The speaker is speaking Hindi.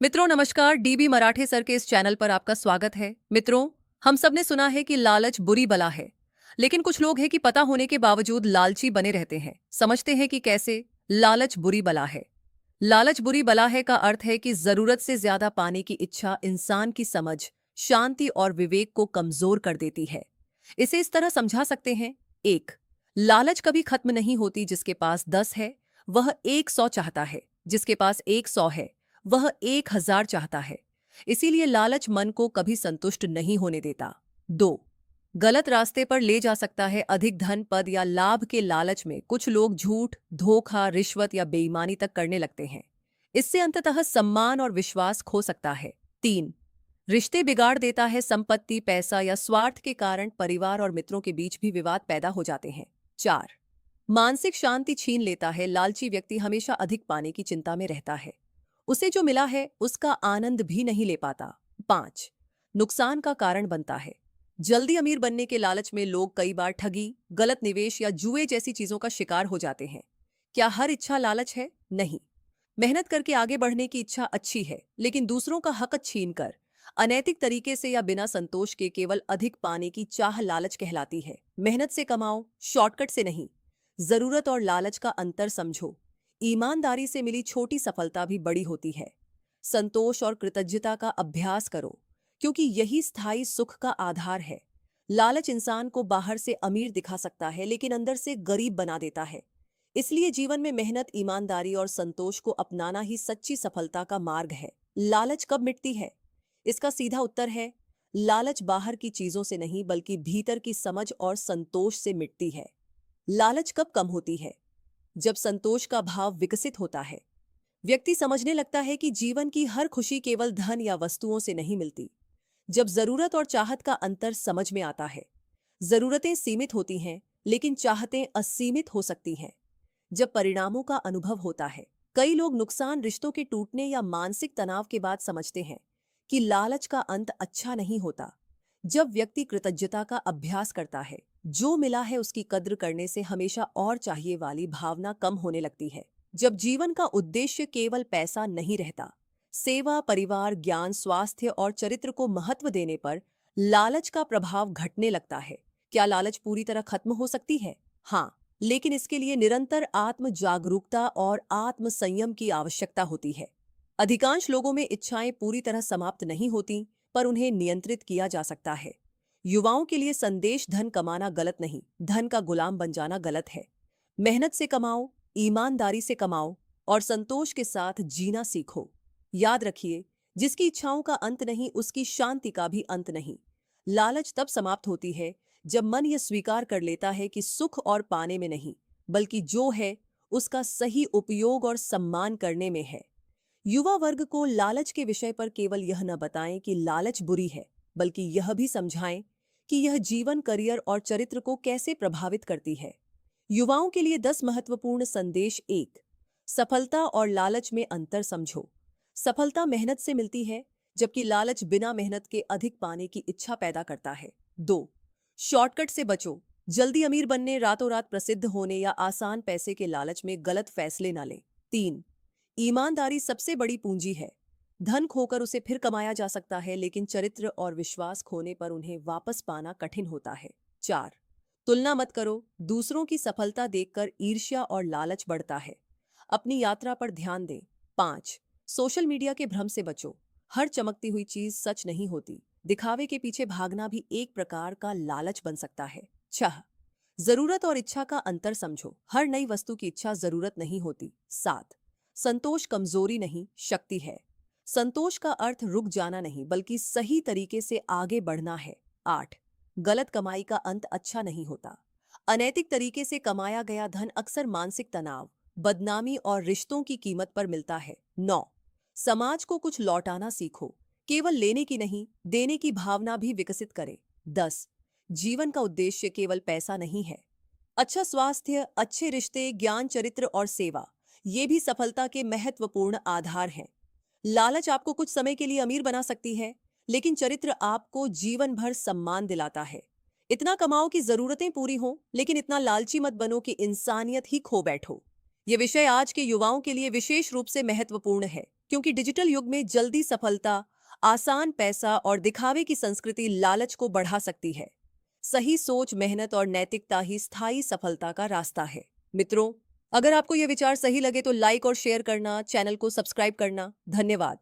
मित्रों नमस्कार, डीबी मराठे सर के इस चैनल पर आपका स्वागत है। मित्रों, हम सब ने सुना है कि लालच बुरी बला है, लेकिन कुछ लोग हैं कि पता होने के बावजूद लालची बने रहते हैं। समझते हैं कि कैसे लालच बुरी बला है। लालच बुरी बला है का अर्थ है कि जरूरत से ज्यादा पाने की इच्छा इंसान की समझ, शांति और विवेक को कमजोर कर देती है। इसे इस तरह समझा सकते हैं। एक, लालच कभी खत्म नहीं होती। जिसके पास 10 है वह 100 चाहता है, जिसके पास 100 है वह 1000 चाहता है। इसीलिए लालच मन को कभी संतुष्ट नहीं होने देता। दो, गलत रास्ते पर ले जा सकता है। अधिक धन, पद या लाभ के लालच में कुछ लोग झूठ, धोखा, रिश्वत या बेईमानी तक करने लगते हैं। इससे अंततः सम्मान और विश्वास खो सकता है। तीन, रिश्ते बिगाड़ देता है। संपत्ति, पैसा या स्वार्थ के कारण परिवार और मित्रों के बीच भी विवाद पैदा हो जाते हैं। चार, मानसिक शांति छीन लेता है। लालची व्यक्ति हमेशा अधिक पाने की चिंता में रहता है। उसे जो मिला है उसका आनंद भी नहीं ले पाता। पांच, नुकसान का कारण बनता है। जल्दी अमीर बनने के लालच में लोग कई बार ठगी, गलत निवेश या जुए जैसी चीजों का शिकार हो जाते हैं। क्या हर इच्छा लालच है? नहीं। मेहनत करके आगे बढ़ने की इच्छा अच्छी है, लेकिन दूसरों का हक छीनकर अनैतिक तरीके से या बिना संतोष के केवल अधिक पाने की चाह लालच कहलाती है। मेहनत से कमाओ, शॉर्टकट से नहीं। जरूरत और लालच का अंतर समझो। ईमानदारी से मिली छोटी सफलता भी बड़ी होती है। संतोष और कृतज्ञता का अभ्यास करो, क्योंकि यही स्थायी सुख का आधार है। लालच इंसान को बाहर से अमीर दिखा सकता है, लेकिन अंदर से गरीब बना देता है। इसलिए जीवन में मेहनत, ईमानदारी और संतोष को अपनाना ही सच्ची सफलता का मार्ग है। लालच कब मिटती है? इसका सीधा उत्तर है, लालच बाहर की चीजों से नहीं बल्कि भीतर की समझ और संतोष से मिटती है। लालच कब कम होती है? जब संतोष का भाव विकसित होता है। व्यक्ति समझने लगता है कि जीवन की हर खुशी केवल धन या वस्तुओं से नहीं मिलती। जब जरूरत और चाहत का अंतर समझ में आता है। जरूरतें सीमित होती हैं, लेकिन चाहतें असीमित हो सकती हैं। जब परिणामों का अनुभव होता है। कई लोग नुकसान, रिश्तों के टूटने या मानसिक तनाव के बाद समझते हैं कि लालच का अंत अच्छा नहीं होता। जब व्यक्ति कृतज्ञता का अभ्यास करता है, जो मिला है उसकी कद्र करने से हमेशा और चाहिए वाली भावना कम होने लगती है। जब जीवन का उद्देश्य केवल पैसा नहीं रहता, सेवा, परिवार, ज्ञान, स्वास्थ्य और चरित्र को महत्व देने पर लालच का प्रभाव घटने लगता है। क्या लालच पूरी तरह खत्म हो सकती है? हाँ, लेकिन इसके लिए निरंतर आत्म जागरूकता और आत्म संयम की आवश्यकता होती है। अधिकांश लोगों में इच्छाएं पूरी तरह समाप्त नहीं होती, पर उन्हें नियंत्रित किया जा सकता है। युवाओं के लिए संदेश, धन कमाना गलत नहीं, धन का गुलाम बन जाना गलत है। मेहनत से कमाओ, ईमानदारी से कमाओ और संतोष के साथ जीना सीखो। याद रखिए, जिसकी इच्छाओं का अंत नहीं उसकी शांति का भी अंत नहीं। लालच तब समाप्त होती है जब मन यह स्वीकार कर लेता है कि सुख और पाने में नहीं, बल्कि जो है उसका सही उपयोग और सम्मान करने में है। युवा वर्ग को लालच के विषय पर केवल यह न बताएं कि लालच बुरी है, बल्कि यह भी समझाएं कि यह जीवन, करियर और चरित्र को कैसे प्रभावित करती है। युवाओं के लिए 10 महत्वपूर्ण संदेश। 1, सफलता और लालच में अंतर समझो। सफलता मेहनत से मिलती है, जबकि लालच बिना मेहनत के अधिक पाने की इच्छा पैदा करता है। 2, शॉर्टकट से बचो। जल्दी अमीर बनने, रातों रात प्रसिद्ध होने या आसान पैसे के लालच में गलत फैसले न लें। 3, ईमानदारी सबसे बड़ी पूंजी है। धन खोकर उसे फिर कमाया जा सकता है, लेकिन चरित्र और विश्वास खोने पर उन्हें वापस पाना कठिन होता है। 4, तुलना मत करो। दूसरों की सफलता देखकर ईर्ष्या और लालच बढ़ता है। अपनी यात्रा पर ध्यान दें। 5, सोशल मीडिया के भ्रम से बचो। हर चमकती हुई चीज सच नहीं होती। दिखावे के पीछे भागना भी एक प्रकार का लालच बन सकता है। 6, जरूरत और इच्छा का अंतर समझो। हर नई वस्तु की इच्छा जरूरत नहीं होती। 7, संतोष कमजोरी नहीं, शक्ति है। संतोष का अर्थ रुक जाना नहीं, बल्कि सही तरीके से आगे बढ़ना है। 8, गलत कमाई का अंत अच्छा नहीं होता। अनैतिक तरीके से कमाया गया धन अक्सर मानसिक तनाव, बदनामी और रिश्तों की कीमत पर मिलता है। 9, समाज को कुछ लौटाना सीखो। केवल लेने की नहीं, देने की भावना भी विकसित करें। 10, जीवन का उद्देश्य केवल पैसा नहीं है। अच्छा स्वास्थ्य, अच्छे रिश्ते, ज्ञान, चरित्र और सेवा, ये भी सफलता के महत्वपूर्ण आधार हैं। लालच आपको कुछ समय के लिए अमीर बना सकती है, लेकिन चरित्र आपको जीवन भर सम्मान दिलाता है। इतना कमाओ कि जरूरतें पूरी हों, लेकिन इतना लालची मत बनो कि इंसानियत ही खो बैठो। ये विषय आज के युवाओं के लिए विशेष रूप से महत्वपूर्ण है, क्योंकि डिजिटल युग में जल्दी सफलता, आसान पैसा और दिखावे की संस्कृति लालच को बढ़ा सकती है। सही सोच, मेहनत और नैतिकता ही स्थायी सफलता का रास्ता है। मित्रों, अगर आपको ये विचार सही लगे तो लाइक और शेयर करना, चैनल को सब्सक्राइब करना। धन्यवाद।